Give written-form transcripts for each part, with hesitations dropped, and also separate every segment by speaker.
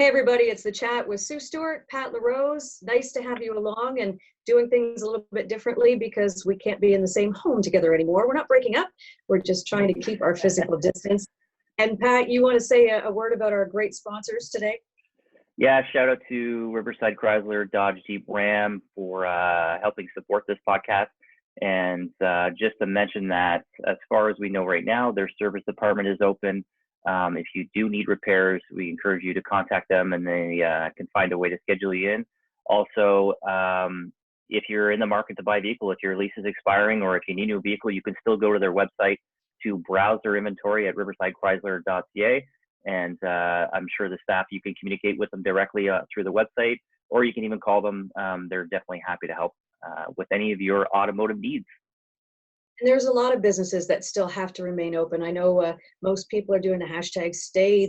Speaker 1: Hey everybody, it's The Chat with Sue Stewart, Pat LaRose. Nice to have you along and doing things a little bit differently because we can't be in the same home together anymore. We're not breaking up. We're just trying to keep our physical distance. And Pat, you want to say a word about our great sponsors today?
Speaker 2: Yeah, shout out to Riverside Chrysler Dodge Jeep Ram for helping support this podcast. And just to mention that as far as we know right now, their service department is open. If you do need repairs, we encourage you to contact them and they can find a way to schedule you in. Also, if you're in the market to buy a vehicle, if your lease is expiring or if you need a new vehicle, you can still go to their website to browse their inventory at riversidechrysler.ca. And I'm sure the staff, you can communicate with them directly through the website, or you can even call them. They're definitely happy to help with any of your automotive needs.
Speaker 1: And there's a lot of businesses that still have to remain open. I know most people are doing the hashtag stay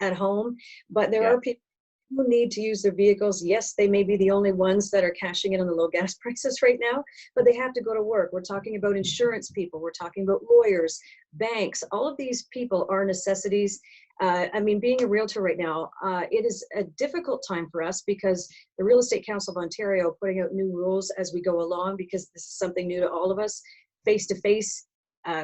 Speaker 1: at home, but there are people who need to use their vehicles. Yes, they may be the only ones that are cashing in on the low gas prices right now, but they have to go to work. We're talking about insurance people. We're talking about lawyers, banks. All of these people are necessities. I mean, being a realtor right now, it is a difficult time for us because the Real Estate Council of Ontario putting out new rules as we go along because this is something new to all of us. Face-to-face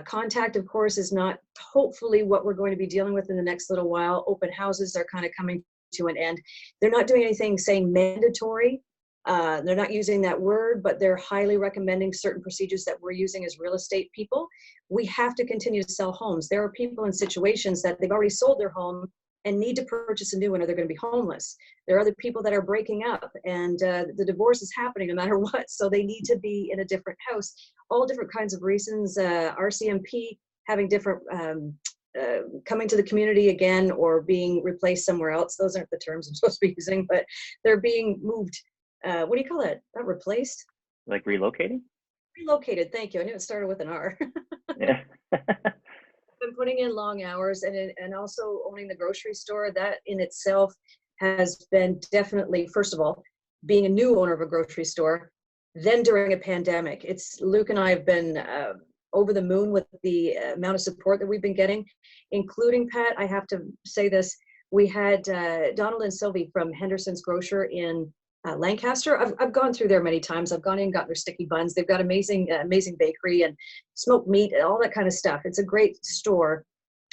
Speaker 1: contact, of course, is not hopefully what we're going to be dealing with in the next little while. Open houses are kind of coming to an end. They're not doing anything saying mandatory. They're not using that word, but they're highly recommending certain procedures that we're using as real estate people. We have to continue to sell homes. There are people in situations that they've already sold their home and need to purchase a new one or they're going to be homeless. There are other people that are breaking up and the divorce is happening no matter what, so they need to be in a different house. All different kinds of reasons. RCMP having different, coming to the community again or being replaced somewhere else. Those aren't the terms I'm supposed to be using, but they're being moved. What do you call that? Not replaced?
Speaker 2: Like relocating?
Speaker 1: Relocated, thank you. I knew it started with an R.
Speaker 2: Yeah.
Speaker 1: Been putting in long hours and also owning the grocery store. That in itself has been definitely, first of all, being a new owner of a grocery store, then during a pandemic. Luke and I have been over the moon with the amount of support that we've been getting, including, Pat, I have to say this, we had Donald and Sylvie from Henderson's Grocer in Lancaster. I've gone through there many times. I've gone in and gotten their sticky buns. They've got amazing bakery and smoked meat and all that kind of stuff. It's a great store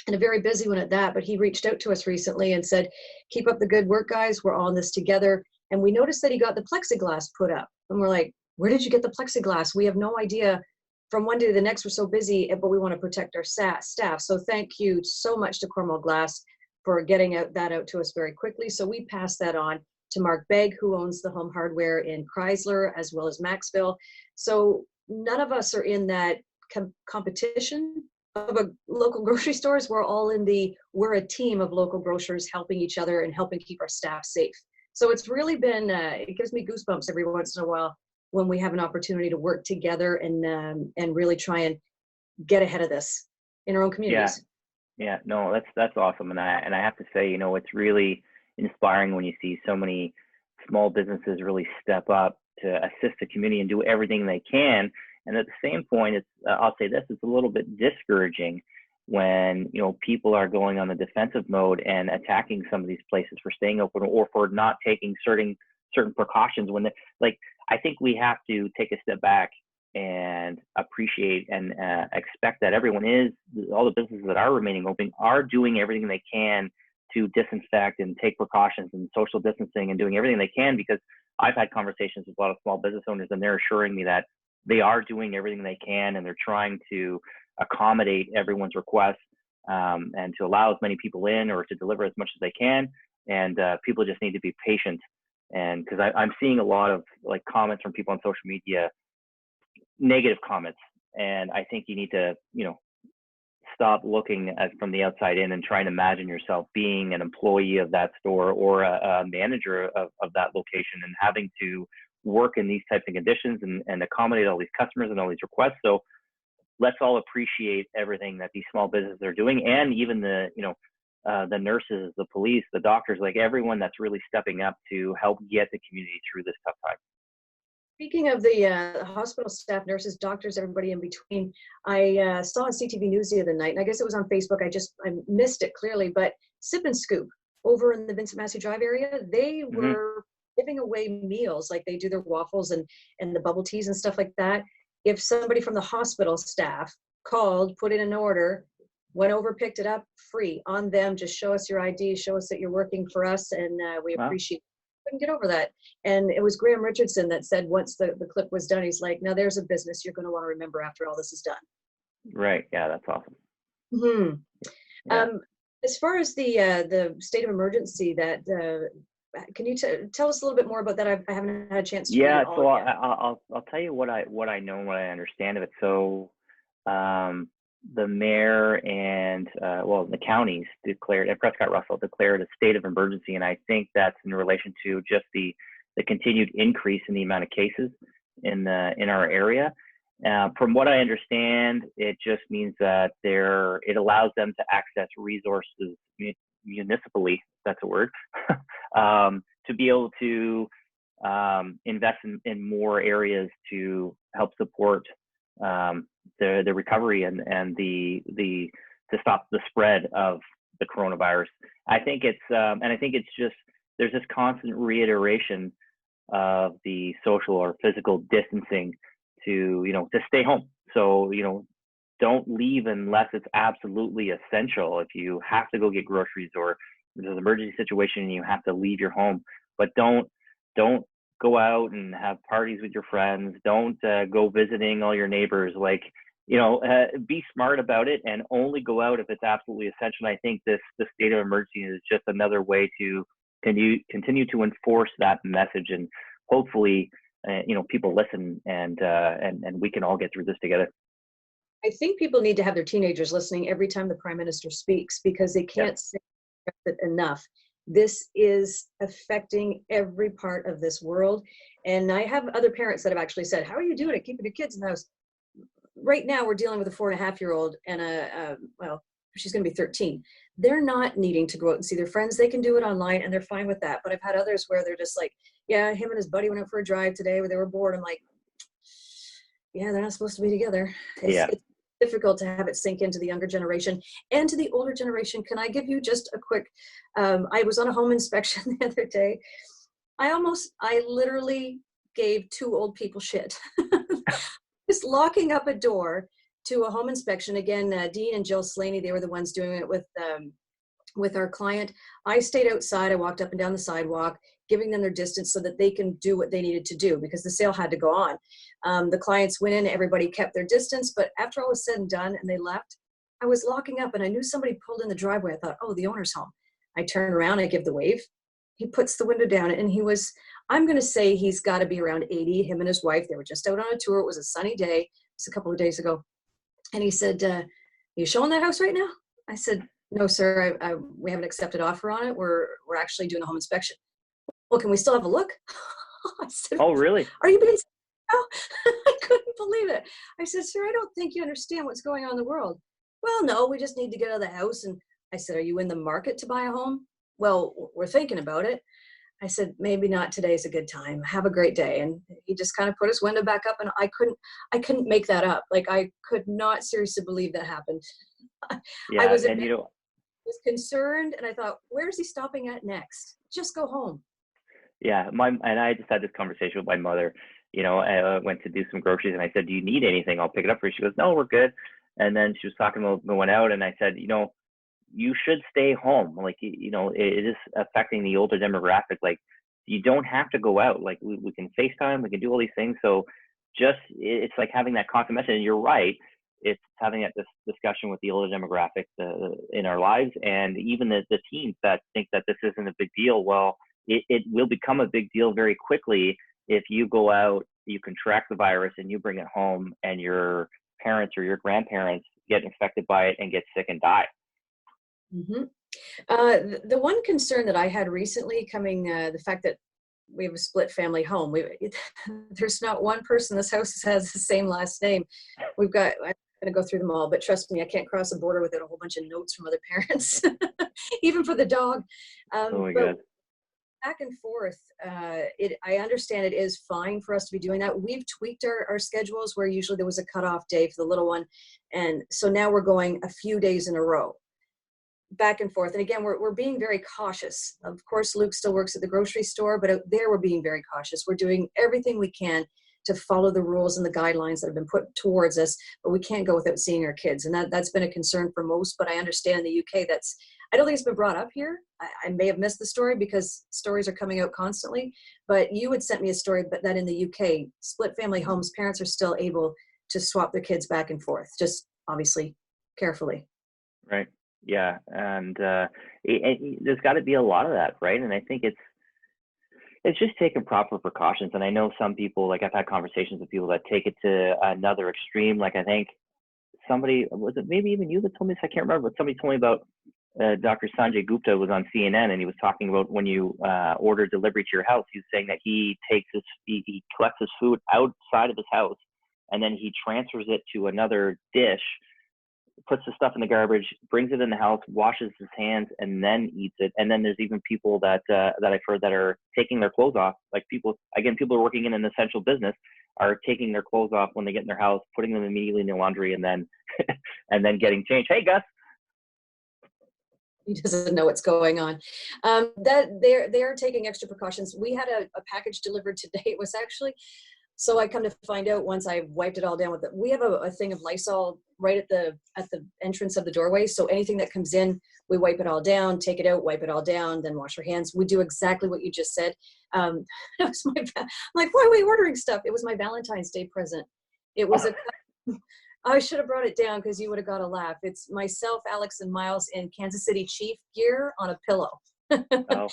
Speaker 1: and a very busy one at that. But he reached out to us recently and said, keep up the good work, guys. We're all in this together. And we noticed that he got the plexiglass put up. And we're like, where did you get the plexiglass? We have no idea. From one day to the next, we're so busy, but we want to protect our staff. So thank you so much to Cornwall Glass for getting that out to us very quickly. So we passed that on to Mark Begg, who owns the Home Hardware in Chrysler, as well as Maxville. So none of us are in that competition of a local grocery stores. We're all we're a team of local grocers helping each other and helping keep our staff safe. So it's really been, it gives me goosebumps every once in a while when we have an opportunity to work together and really try and get ahead of this in our own communities.
Speaker 2: Yeah, no, that's awesome. And I have to say, it's really inspiring when you see so many small businesses really step up to assist the community and do everything they can. And at the same point, I'll say this, it's a little bit discouraging when people are going on the defensive mode and attacking some of these places for staying open or for not taking certain precautions. When I think we have to take a step back and appreciate and expect that all the businesses that are remaining open are doing everything they can to disinfect and take precautions and social distancing and doing everything they can, because I've had conversations with a lot of small business owners and they're assuring me that they are doing everything they can and they're trying to accommodate everyone's requests and to allow as many people in or to deliver as much as they can. And people just need to be patient. And because I'm seeing a lot of comments from people on social media, negative comments. And I think you need to, stop looking from the outside in and trying to imagine yourself being an employee of that store or a manager of that location and having to work in these types of conditions and accommodate all these customers and all these requests. So let's all appreciate everything that these small businesses are doing, and even the nurses, the police, the doctors, everyone that's really stepping up to help get the community through this tough time.
Speaker 1: Speaking of the hospital staff, nurses, doctors, everybody in between, I saw on CTV News the other night, and I guess it was on Facebook. I missed it clearly, but Sip and Scoop. over in the Vincent Massey Drive area, they
Speaker 2: Hmm.
Speaker 1: were giving away meals, like they do their waffles and the bubble teas and stuff like that. If somebody from the hospital staff called, put in an order, went over, picked it up, free on them. Just show us your ID, show us that you're working for us, and we
Speaker 2: Well,
Speaker 1: appreciate. Couldn't get over that. And it was Graham Richardson that said once the clip was done, he's like, now there's a business you're going to want to remember after all this is done.
Speaker 2: right. Yeah, that's awesome.
Speaker 1: Hmm.
Speaker 2: Yeah.
Speaker 1: As far as the state of emergency, that can you tell us a little bit more about that? I haven't had a chance to read
Speaker 2: Yeah,
Speaker 1: it all
Speaker 2: so
Speaker 1: yet.
Speaker 2: I'll tell you what I know and what I understand of it. So, the mayor and well, the counties declared, and Prescott Russell declared a state of emergency, and I think that's in relation to just the continued increase in the amount of cases in our area. From what I understand, it just means that it allows them to access resources municipally. That's a word. To be able to invest in more areas to help support the recovery and the to stop the spread of the coronavirus. I think it's just there's this constant reiteration of the social or physical distancing to stay home. So don't leave unless it's absolutely essential. If you have to go get groceries or there's an emergency situation and you have to leave your home, but don't go out and have parties with your friends. Don't go visiting all your neighbors. Like, be smart about it and only go out if it's absolutely essential. And I think the state of emergency is just another way to continue to enforce that message, and hopefully, people listen and we can all get through this together.
Speaker 1: I think people need to have their teenagers listening every time the prime minister speaks, because they
Speaker 2: Yep.
Speaker 1: can't say it enough. This is affecting every part of this world. And I have other parents that have actually said, how are you doing it, keeping your kids in the house? Right now, we're dealing with a 4.5-year-old and well, she's going to be 13. They're not needing to go out and see their friends. They can do it online and they're fine with that. But I've had others where they're just like, yeah, him and his buddy went out for a drive today where they were bored. I'm like, yeah, they're not supposed to be together.
Speaker 2: Yeah.
Speaker 1: It's difficult to have it sink into the younger generation and to the older generation. Can I give you just a quick, I was on a home inspection the other day. I literally gave two old people shit. Just locking up a door to a home inspection. Again, Dean and Jill Slaney, they were the ones doing it with our client. I stayed outside. I walked up and down the sidewalk, giving them their distance so that they can do what they needed to do because the sale had to go on. The clients went in, everybody kept their distance, but after all was said and done and they left, I was locking up and I knew somebody pulled in the driveway. I thought, oh, the owner's home. I turn around, I give the wave. He puts the window down and I'm going to say he's got to be around 80, him and his wife. They were just out on a tour. It was a sunny day. It was a couple of days ago. And he said, you showing that house right now? I said, no, sir, we haven't accepted offer on it. We're actually doing a home inspection. Well, can we still have a look? I said,
Speaker 2: Oh, really?
Speaker 1: are you being no? I couldn't believe it. I said, sir, I don't think you understand what's going on in the world. Well, no, we just need to get out of the house. And I said, are you in the market to buy a home? Well, we're thinking about it. I said, maybe not today's a good time. Have a great day. And he just kind of put his window back up and I couldn't make that up. Like I could not seriously believe that happened.
Speaker 2: Yeah,
Speaker 1: I was
Speaker 2: and
Speaker 1: was concerned and I thought, where is he stopping at next? Just go home.
Speaker 2: yeah, I just had this conversation with my mother. I went to do some groceries and I said, do you need anything? I'll pick it up for you. She goes, no, we're good. And then she was talking about going out and I said, you should stay home. Like, it is affecting the older demographic. Like, you don't have to go out. Like, we can FaceTime, we can do all these things. So it's like having that constant message. And you're right. It's having that discussion with the older demographic in our lives. And even the teens that think that this isn't a big deal. Well, it will become a big deal very quickly if you go out, you contract the virus and you bring it home and your parents or your grandparents get infected by it and get sick and die.
Speaker 1: Mm-hmm. The one concern that I had recently the fact that we have a split family home, there's not one person in this house that has the same last name. I'm going to go through them all, but trust me, I can't cross a border without a whole bunch of notes from other parents, even for the dog.
Speaker 2: Oh my
Speaker 1: but
Speaker 2: God.
Speaker 1: back and forth, I understand it is fine for us to be doing that. We've tweaked our schedules where usually there was a cutoff day for the little one. And so now we're going a few days in a row. back and forth. And again, we're being very cautious. Of course, Luke still works at the grocery store, but out there we're being very cautious. We're doing everything we can to follow the rules and the guidelines that have been put towards us, but we can't go without seeing our kids. And that's been a concern for most, but I understand in the UK I don't think it's been brought up here. I may have missed the story because stories are coming out constantly, but you had sent me a story that in the UK, split family homes, parents are still able to swap their kids back and forth, just obviously carefully.
Speaker 2: Right. Yeah. And there's got to be a lot of that, right? And I think it's just taking proper precautions. And I know some people, like I've had conversations with people that take it to another extreme. Like I think somebody, was it maybe even you that told me this? I can't remember, but somebody told me about Dr. Sanjay Gupta was on CNN, and he was talking about when you order delivery to your house, he was saying that he collects his food outside of his house, and then he transfers it to another dish, puts the stuff in the garbage, brings it in the house, washes his hands, and then eats it. And then there's even people that I've heard that are taking their clothes off. Like people who are working in an essential business are taking their clothes off when they get in their house, putting them immediately in the laundry, and then and then getting changed. Hey, Gus.
Speaker 1: He doesn't know what's going on. That they're taking extra precautions. We had a package delivered today. It was actually, so I come to find out once I wiped it all down with it. We have a thing of Lysol right at the entrance of the doorway. So anything that comes in, we wipe it all down, take it out, wipe it all down, then wash our hands. We do exactly what you just said. It was I'm like, why are we ordering stuff? It was my Valentine's Day present. It was I should have brought it down because you would have got a laugh. It's myself, Alex, and Miles in Kansas City Chief gear on a pillow.
Speaker 2: Oh.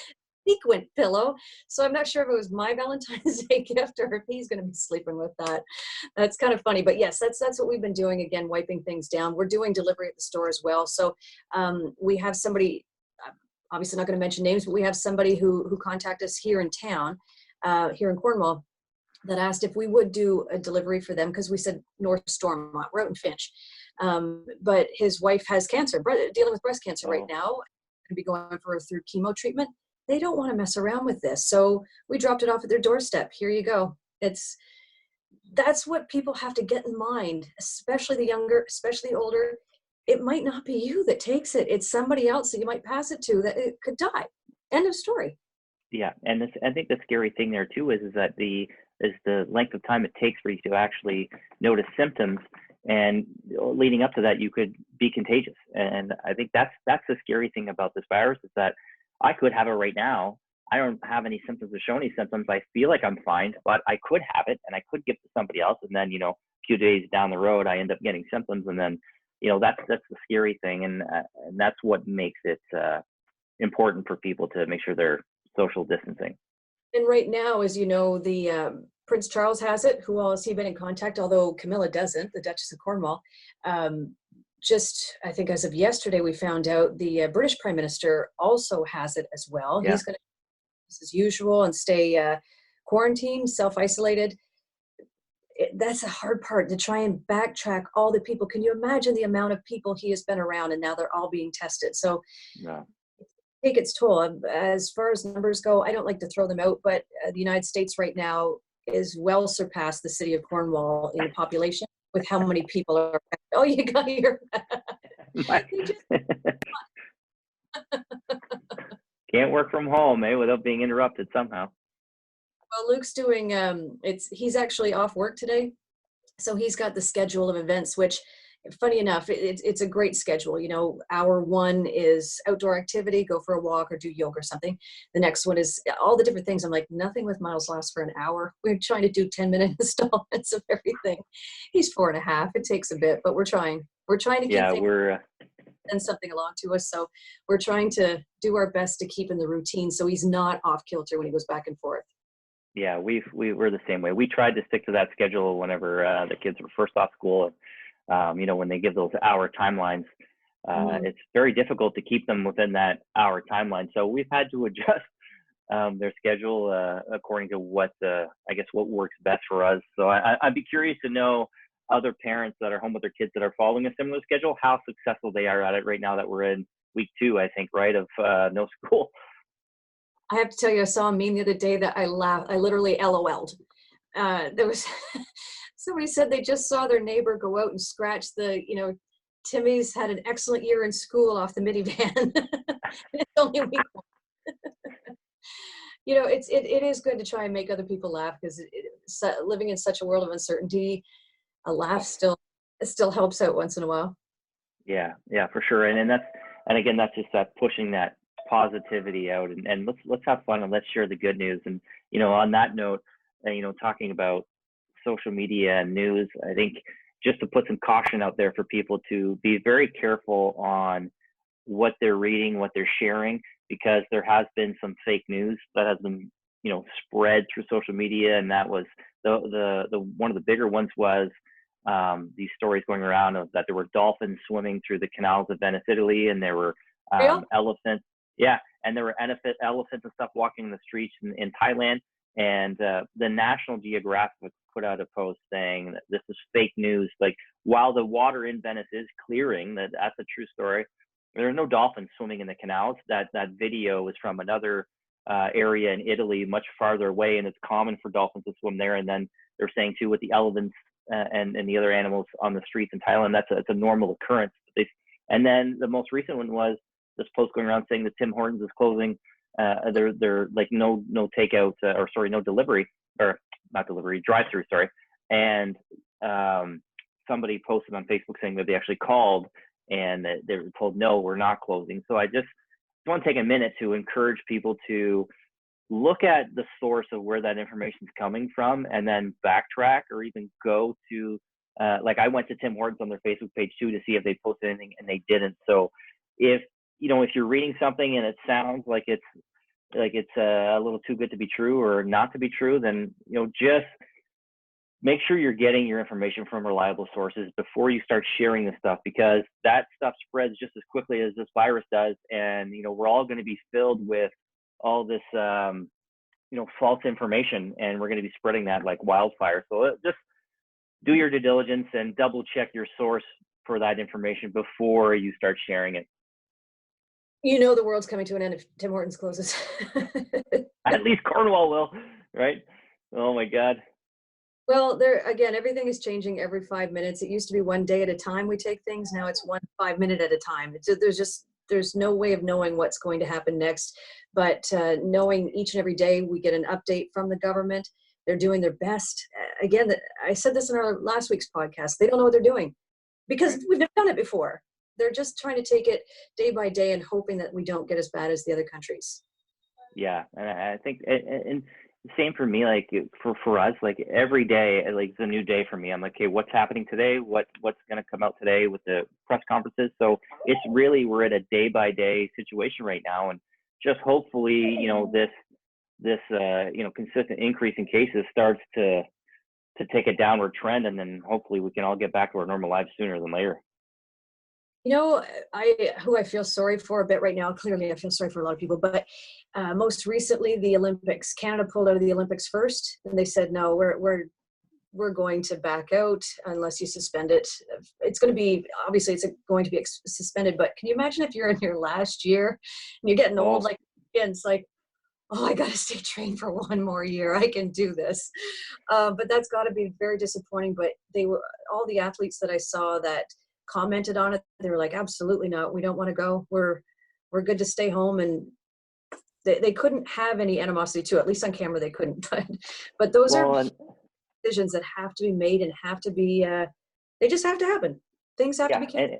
Speaker 1: Sequin pillow. So I'm not sure if it was my Valentine's Day gift or if he's going to be sleeping with that. That's kind of funny. But yes, that's what we've been doing, again, wiping things down. We're doing delivery at the store as well. So we have somebody, obviously not going to mention names, but we have somebody who contacted us here in town, here in Cornwall, that asked if we would do a delivery for them because we said North Stormont, we're out in Finch. But his wife has cancer, dealing with breast cancer right now, going to be going for a through chemo treatment. They don't want to mess around with this. So we dropped it off at their doorstep. Here you go. That's what people have to get in mind, especially the younger, especially the older. It might not be you that takes it. It's somebody else that you might pass it to that it could die. End of story.
Speaker 2: Yeah. And I think the scary thing there too is that the length of time it takes for you to actually notice symptoms, and leading up to that you could be contagious. And I think that's the scary thing about this virus, is that I could have it right now. I don't have any symptoms or show any symptoms. I feel like I'm fine, but I could have it and I could give it to somebody else, and then a few days down the road I end up getting symptoms, and then that's the scary thing, and that's what makes it important for people to make sure they're social distancing.
Speaker 1: And right now, as you know, the Prince Charles has it. Who else has he been in contact? Although Camilla doesn't, the Duchess of Cornwall. Just, I think as of yesterday, we found out the British Prime Minister also has it as well.
Speaker 2: Yeah.
Speaker 1: He's going to do as usual and stay quarantined, self-isolated. That's a hard part, to try and backtrack all the people. Can you imagine the amount of people he has been around, and now they're all being tested? So
Speaker 2: Yeah.
Speaker 1: take its toll. As far as numbers go, I don't like to throw them out, but the United States right now is well surpassed the city of Cornwall in population with how many people are. Oh, you got your.
Speaker 2: Can't work from home, without being interrupted somehow.
Speaker 1: Well, Luke's doing. He's actually off work today, so he's got the schedule of events, which, funny enough, it's a great schedule. Hour one is outdoor activity, go for a walk or do yoga or something. The next one is all the different things. I'm like, nothing with Miles lasts for an hour. We're trying to do 10-minute installments of everything. He's 4.5. It takes a bit, but we're trying. We're trying to keep send something along to us. So we're trying to do our best to keep in the routine so he's not off kilter when he goes back and forth.
Speaker 2: Yeah, we're the same way. We tried to stick to that schedule whenever the kids were first off school. When they give those hour timelines, it's very difficult to keep them within that hour timeline. So we've had to adjust their schedule according to what works best for us. So I'd be curious to know other parents that are home with their kids that are following a similar schedule, how successful they are at it right now that we're in week 2, I think, right, of no school.
Speaker 1: I have to tell you, I saw a meme the other day that I laughed. I literally LOL'd. There was somebody said they just saw their neighbor go out and scratch the, Timmy's had an excellent year in school off the minivan. It's only week one. You know, it is good to try and make other people laugh, because living in such a world of uncertainty, a laugh still helps out once in a while.
Speaker 2: Yeah, yeah, for sure. And again, that's just that pushing that positivity out, and let's have fun and let's share the good news. And on that note, talking about social media and news, I think just to put some caution out there for people to be very careful on what they're reading, what they're sharing, because there has been some fake news that has been spread through social media, and that was the one of the bigger ones was these stories going around of that there were dolphins swimming through the canals of Venice, Italy, and there were elephants. Yeah, and there were elephants and stuff walking in the streets in Thailand. And the National Geographic put out a post saying that this is fake news. Like, while the water in Venice is clearing, that's a true story, there are no dolphins swimming in the canals. That video is from another area in Italy, much farther away, and it's common for dolphins to swim there. And then they're saying too, with the elephants and the other animals on the streets in Thailand, that's a normal occurrence. And then the most recent one was this post going around saying that Tim Hortons is closing. They're like no takeout no delivery, or not delivery, drive-through, sorry. And somebody posted on Facebook saying that they actually called and they were told, no, we're not closing. So I just want to take a minute to encourage people to look at the source of where that information is coming from, and then backtrack, or even go to like I went to Tim Hortons on their Facebook page too to see if they posted anything, and they didn't. So if you're reading something and it sounds like it's a little too good to be true or not to be true, then just make sure you're getting your information from reliable sources before you start sharing this stuff, because that stuff spreads just as quickly as this virus does. And we're all going to be filled with all this false information, and we're going to be spreading that like wildfire. So just do your due diligence and double check your source for that information before you start sharing it.
Speaker 1: The world's coming to an end if Tim Hortons closes.
Speaker 2: At least Cornwall will, right? Oh my God.
Speaker 1: Well, again, everything is changing every 5 minutes. It used to be one day at a time we take things. Now it's 1 5 minute at a time. There's no way of knowing what's going to happen next. But knowing each and every day we get an update from the government, they're doing their best. Again, I said this in our last week's podcast. They don't know what they're doing because we've never done it before. They're just trying to take it day by day and hoping that we don't get as bad as the other countries.
Speaker 2: Yeah, and I think, and same for me. Like for us, like every day, like it's a new day for me. I'm like, okay, what's happening today? What's going to come out today with the press conferences? So it's really, we're at a day by day situation right now, and just hopefully, this consistent increase in cases starts to take a downward trend, and then hopefully we can all get back to our normal lives sooner than later.
Speaker 1: Who I feel sorry for a bit right now, clearly I feel sorry for a lot of people, but most recently the Olympics, Canada pulled out of the Olympics first, and they said, no, we're going to back out unless you suspend it. It's going to be suspended, but can you imagine if you're in your last year and you're getting old, like, and it's like, oh, I got to stay trained for one more year. I can do this. But that's got to be very disappointing. But all the athletes that I saw that commented on it, they were like, absolutely not, we don't want to go, we're good to stay home. And they couldn't have any animosity to it, at least on camera they couldn't. But those are decisions that have to be made and have to be they just have to happen. Things have to be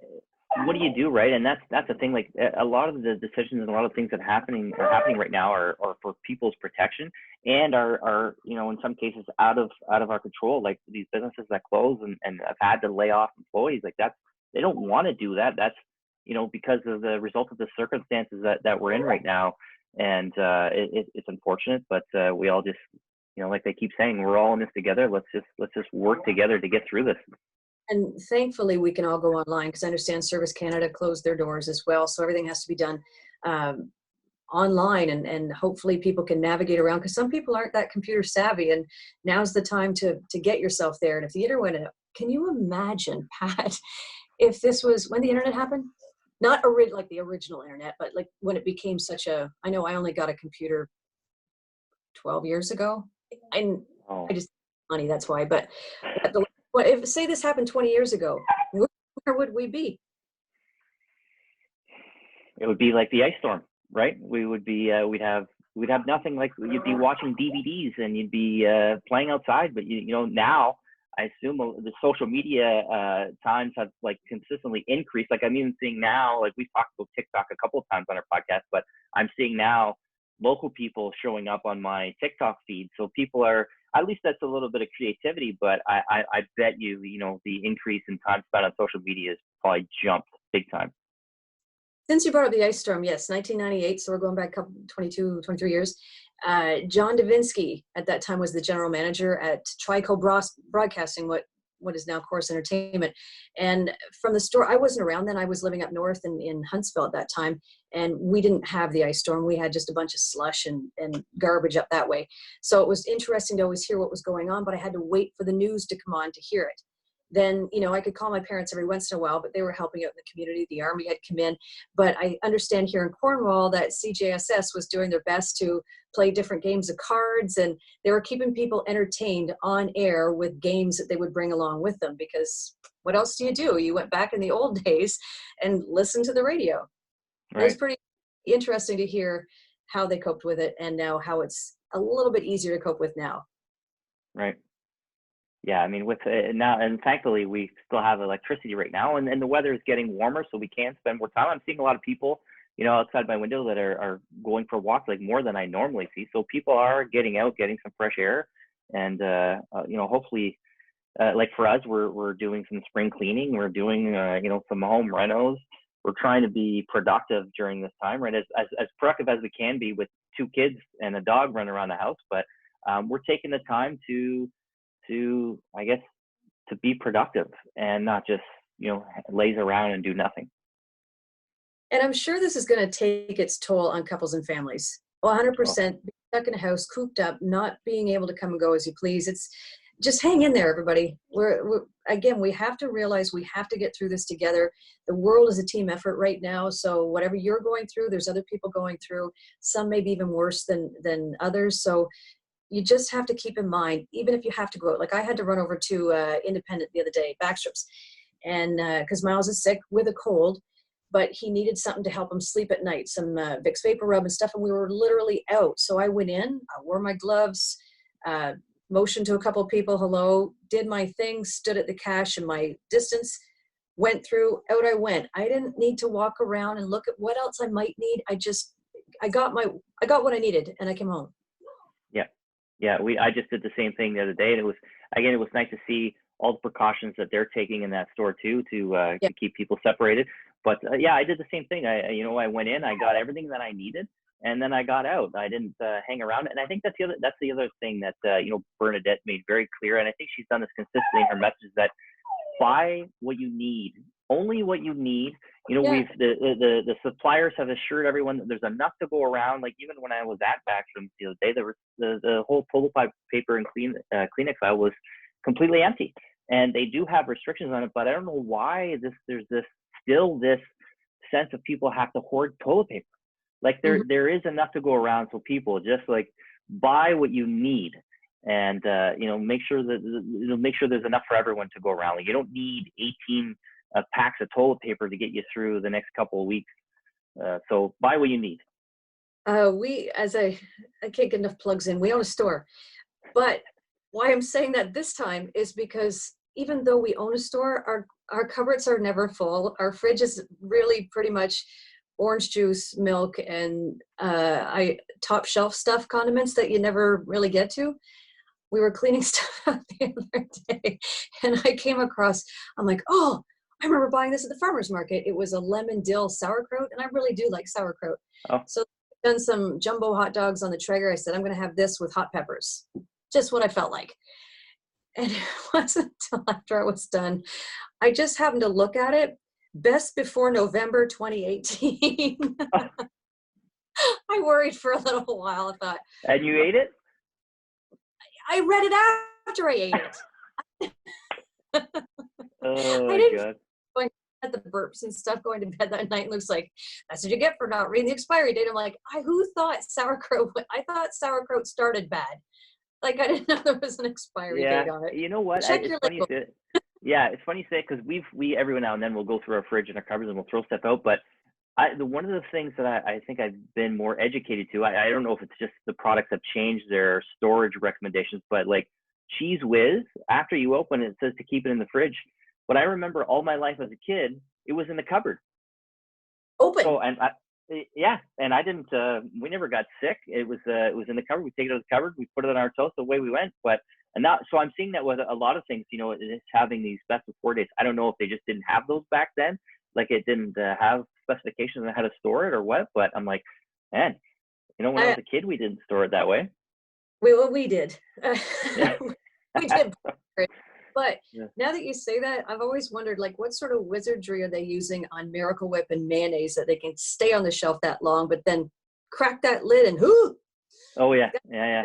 Speaker 2: and what do you do, right? And that's the thing, like a lot of the decisions and a lot of things that are happening right now are for people's protection, and are in some cases out of our control, like these businesses that close and have had to lay off employees. Like they don't want to do that. That's because of the result of the circumstances that we're in right now. And it's unfortunate, but we all just, like they keep saying, we're all in this together. Let's just work together to get through this.
Speaker 1: And thankfully we can all go online, because I understand Service Canada closed their doors as well. So everything has to be done online, and hopefully people can navigate around, because some people aren't that computer savvy, and now's the time to get yourself there. And if the internet went up, can you imagine, Pat, if this was when the internet happened? Not like the original internet, but like when it became I know I only got a computer 12 years ago. I just money, that's why. But if say this happened 20 years ago, where would we be?
Speaker 2: It would be like the ice storm, right? We would be, we'd have nothing. Like, you'd be watching DVDs and you'd be playing outside. But you know, now I assume the social media times have like consistently increased. Like, I'm even seeing now, like, we've talked about TikTok a couple of times on our podcast, but I'm seeing now local people showing up on my TikTok feed. So people are, at least that's a little bit of creativity, but I bet you, you know, the increase in time spent on social media has probably jumped big time.
Speaker 1: Since you brought up the ice storm, yes, 1998, so we're going back 23 years. John Davinsky at that time was the general manager at Trico Broadcasting, what is now Chorus Entertainment. And from the store, I wasn't around then. I was living up north in Huntsville at that time, and we didn't have the ice storm. We had just a bunch of slush and garbage up that way. So it was interesting to always hear what was going on, but I had to wait for the news to come on to hear it. Then, you know, I could call my parents every once in a while, but they were helping out in the community. The Army had come in. But I understand here in Cornwall that CJSS was doing their best to play different games of cards, and they were keeping people entertained on air with games that they would bring along with them, because what else do? You went back in the old days and listened to the radio. Right. It was pretty interesting to hear how they coped with it, and now how it's a little bit easier to cope with now.
Speaker 2: Right. Yeah, I mean, with now, and thankfully we still have electricity right now, and the weather is getting warmer, so we can spend more time. I'm seeing a lot of people, you know, outside my window that are going for walks, like more than I normally see. So people are getting out, getting some fresh air, and you know, hopefully, like for us, we're doing some spring cleaning, we're doing you know, some home renos. We're trying to be productive during this time, right? As productive as we can be with 2 kids and a dog running around the house, but we're taking the time to I guess, to be productive and not just, you know, laze around and do nothing.
Speaker 1: And I'm sure this is going to take its toll on couples and families. 100% being stuck in a house, cooped up, not being able to come and go as you please. It's just hang in there, everybody. We're again, we have to realize we have to get through this together. The world is a team effort right now. So whatever you're going through, there's other people going through. Some maybe even worse than others. So you just have to keep in mind, even if you have to go out. Like I had to run over to Independent the other day, Backstrips, and because Miles is sick with a cold, but he needed something to help him sleep at night, some Vicks Vapor Rub and stuff, and we were literally out. So I went in, I wore my gloves, motioned to a couple of people, hello, did my thing, stood at the cash in my distance, went through, out I went. I didn't need to walk around and look at what else I might need. I got what I needed, and I came home.
Speaker 2: Yeah, I just did the same thing the other day, and it was nice to see all the precautions that they're taking in that store too to keep people separated. But yeah, I did the same thing. I went in, I got everything that I needed, and then I got out. I didn't hang around. And I think that's the other thing that you know, Bernadette made very clear, and I think she's done this consistently in her message, that buy what you need, only what you need. You know, yeah. The suppliers have assured everyone that there's enough to go around. Like even when I was at Backstrom's the other day, there was the whole toilet paper and Kleenex aisle was completely empty, and they do have restrictions on it. But I don't know why there's still this sense of people have to hoard toilet paper. Like there is enough to go around, so people just like buy what you need, and you know, make sure there's enough for everyone to go around. Like you don't need 18 packs of toilet paper to get you through the next couple of weeks. So buy what you need.
Speaker 1: I can't get enough plugs in. We own a store, but why I'm saying that this time is because even though we own a store, our cupboards are never full. Our fridge is really pretty much orange juice, milk, and top shelf stuff, condiments that you never really get to. We were cleaning stuff out the other day, and I came across, I'm like, oh, I remember buying this at the farmer's market. It was a lemon dill sauerkraut, and I really do like sauerkraut. Oh. So I've done some jumbo hot dogs on the Traeger. I said, I'm going to have this with hot peppers. Just what I felt like. And it wasn't until after I was done, I just happened to look at it. Best before November 2018. I worried for a little while. I thought.
Speaker 2: And you ate it?
Speaker 1: I read it after I ate it.
Speaker 2: Oh my God.
Speaker 1: Going at the burps and stuff, going to bed that night, looks like that's what you get for not reading the expiry date. I'm like, who thought sauerkraut? I thought sauerkraut started bad. Like I didn't know there was an expiry date on it.
Speaker 2: You know what?
Speaker 1: Check your label.
Speaker 2: Yeah, it's funny you say it, because we every now and then we'll go through our fridge and our cupboards and we'll throw stuff out. But one of the things that I think I've been more educated to, I don't know if it's just the products have changed their storage recommendations, but like Cheese Whiz, after you open it, it says to keep it in the fridge. But I remember all my life as a kid, it was in the cupboard.
Speaker 1: Open.
Speaker 2: So, yeah, and I didn't, we never got sick. It was in the cupboard. We take it out of the cupboard, we put it on our toast, away we went. But, and now, so I'm seeing that with a lot of things, you know, it's having these best before dates. I don't know if they just didn't have those back then. Like it didn't have specifications on how to store it or what, but I'm like, man, you know, when I was a kid, we didn't store it that way.
Speaker 1: We did.
Speaker 2: Yeah.
Speaker 1: We did. But
Speaker 2: Yeah.
Speaker 1: now that you say that, I've always wondered, like, what sort of wizardry are they using on Miracle Whip and mayonnaise that they can stay on the shelf that long, but then crack that lid and whoo!
Speaker 2: Oh yeah, yeah.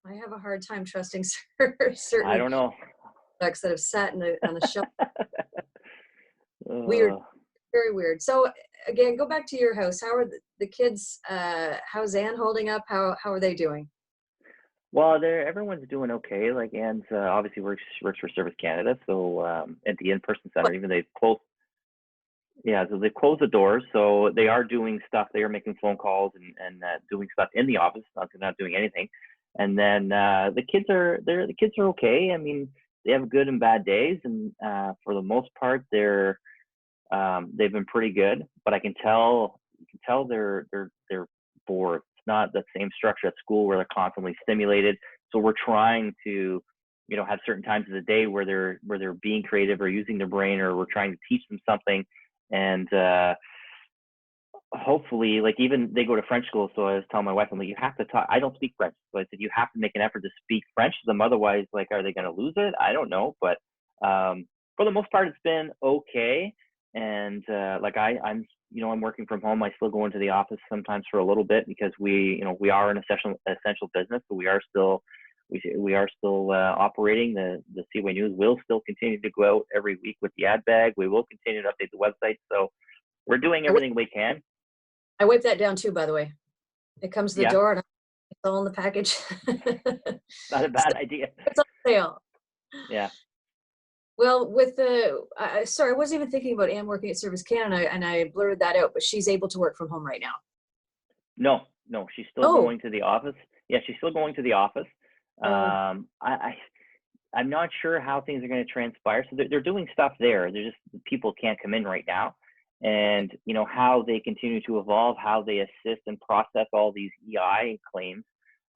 Speaker 1: I have a hard time trusting certain
Speaker 2: I don't know.
Speaker 1: products that have sat on a shelf. Weird, very weird. So again, go back to your house. How are the kids? How's Anne holding up? How are they doing?
Speaker 2: Well, everyone's doing okay. Like Anne's obviously works for Service Canada, so at the in-person center, even they've closed. Yeah, so they closed the doors, so they are doing stuff. They are making phone calls and doing stuff in the office. They're not doing anything. And then the kids are okay. I mean, they have good and bad days, and for the most part, they've been pretty good. But you can tell they're bored. It's not the same structure at school where they're constantly stimulated. So we're trying to, you know, have certain times of the day where they're being creative or using their brain, or we're trying to teach them something. And hopefully, like, even they go to French school. So I was telling my wife, I'm like, you have to talk. I don't speak French, so I said you have to make an effort to speak French to them. Otherwise, like, are they going to lose it? I don't know. But for the most part, it's been okay. And like I'm working from home. I still go into the office sometimes for a little bit because we are an essential business, but we are still operating. The Seaway News will still continue to go out every week with the ad bag. We will continue to update the website. So we're doing everything we can.
Speaker 1: I wiped that down too, by the way. It comes to the door and it's all in the package.
Speaker 2: Not a bad idea.
Speaker 1: It's on sale.
Speaker 2: Yeah.
Speaker 1: Well, with sorry, I wasn't even thinking about Anne working at Service Canada, and I blurred that out, but she's able to work from home right now.
Speaker 2: No, she's still going to the office. Yeah, she's still going to the office. I'm not sure how things are going to transpire. So they're doing stuff there. They're just, people can't come in right now. And, you know, how they continue to evolve, how they assist and process all these EI claims,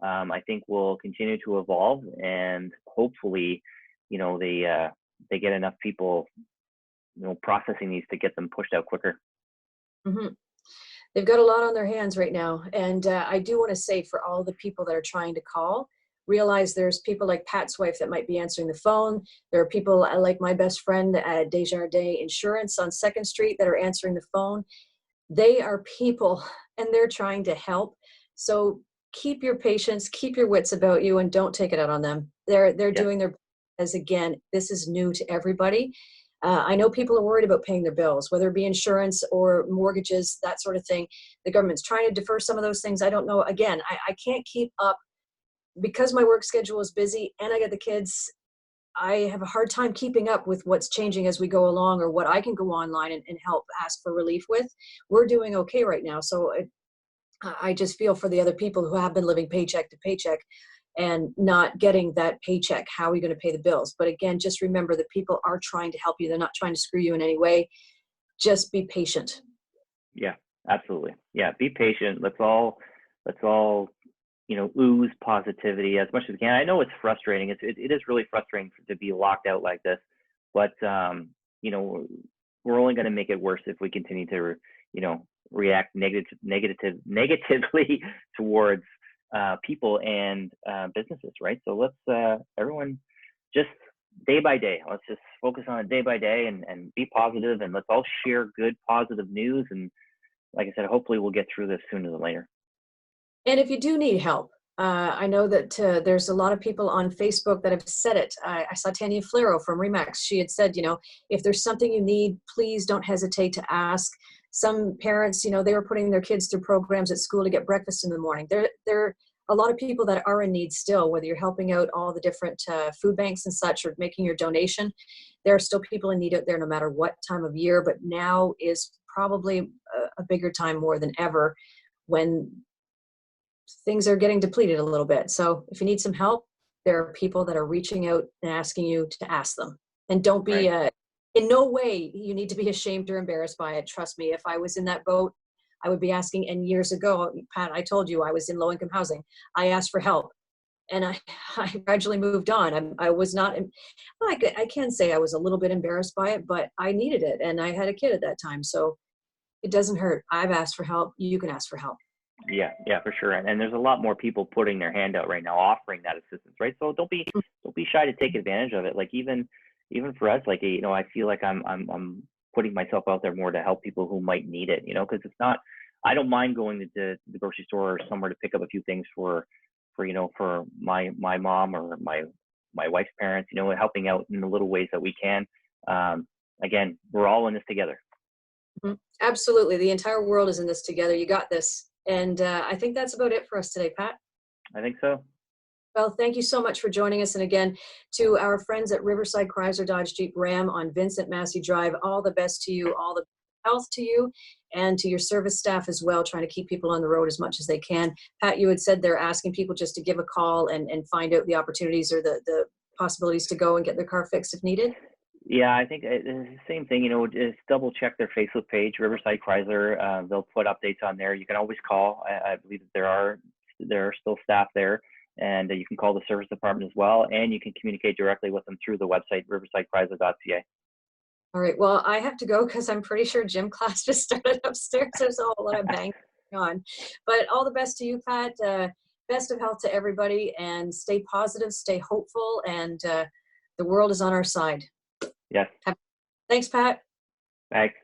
Speaker 2: I think will continue to evolve. And hopefully, you know, they get enough people, you know, processing these to get them pushed out quicker.
Speaker 1: Mm-hmm. They've got a lot on their hands right now. And I do want to say, for all the people that are trying to call, realize there's people like Pat's wife that might be answering the phone. There are people like my best friend at Desjardins Insurance on 2nd Street that are answering the phone. They are people and they're trying to help. So keep your patience, keep your wits about you, and don't take it out on them. They're doing their, as again, this is new to everybody. I know people are worried about paying their bills, whether it be insurance or mortgages, that sort of thing. The government's trying to defer some of those things. I don't know. Again, I can't keep up because my work schedule is busy and I got the kids. I have a hard time keeping up with what's changing as we go along, or what I can go online and help ask for relief with. We're doing okay right now. So I just feel for the other people who have been living paycheck to paycheck and not getting that paycheck. How are we going to pay the bills? But again, just remember that people are trying to help you. They're not trying to screw you in any way. Just be patient.
Speaker 2: Yeah, absolutely. Yeah, be patient. Let's all, you know, ooze positivity as much as we can. I know it's frustrating. It is really frustrating to be locked out like this, but you know, we're only going to make it worse if we continue to, you know, react negatively towards people and businesses, right? So let's everyone just day by day, let's just focus on it day by day and be positive, and let's all share good positive news. And like I said, hopefully we'll get through this sooner than later.
Speaker 1: And if you do need help, I know that there's a lot of people on Facebook that have said it. I saw Tanya Flero from Remax. She had said, you know, if there's something you need, please don't hesitate to ask. Some parents, you know, they were putting their kids through programs at school to get breakfast in the morning. There are a lot of people that are in need still, whether you're helping out all the different food banks and such, or making your donation. There are still people in need out there no matter what time of year, but now is probably a bigger time more than ever when things are getting depleted a little bit. So if you need some help, there are people that are reaching out and asking you to ask them. And don't be,
Speaker 2: Right.
Speaker 1: in no way you need to be ashamed or embarrassed by it. Trust me, if I was in that boat, I would be asking. And years ago, Pat, I told you I was in low income housing. I asked for help and I gradually moved on. I was not, well, I can say I was a little bit embarrassed by it, but I needed it. And I had a kid at that time. So it doesn't hurt. I've asked for help. You can ask for help.
Speaker 2: Yeah, for sure. And there's a lot more people putting their hand out right now, offering that assistance, right? So don't be shy to take advantage of it. Like even for us, like I feel like I'm putting myself out there more to help people who might need it, because it's not. I don't mind going to the grocery store or somewhere to pick up a few things for my mom or my wife's parents, helping out in the little ways that we can. Again, we're all in this together.
Speaker 1: Mhm. Absolutely. The entire world is in this together. You got this. And I think that's about it for us today, Pat.
Speaker 2: I think so.
Speaker 1: Well, thank you so much for joining us. And again, to our friends at Riverside Chrysler Dodge Jeep Ram on Vincent Massey Drive, all the best to you, all the health to you, and to your service staff as well, trying to keep people on the road as much as they can. Pat, you had said they're asking people just to give a call and find out the opportunities or the possibilities to go and get their car fixed if needed.
Speaker 2: Yeah, I think it's the same thing. Just double check their Facebook page, Riverside Chrysler. They'll put updates on there. You can always call. I believe that there are still staff there, and you can call the service department as well. And you can communicate directly with them through the website riversidechrysler.ca.
Speaker 1: All right. Well, I have to go because I'm pretty sure gym class just started upstairs. There's a whole lot of banging on. But all the best to you, Pat. Best of health to everybody, and stay positive, stay hopeful, and the world is on our side.
Speaker 2: Yes.
Speaker 1: Thanks, Pat.
Speaker 2: Thanks.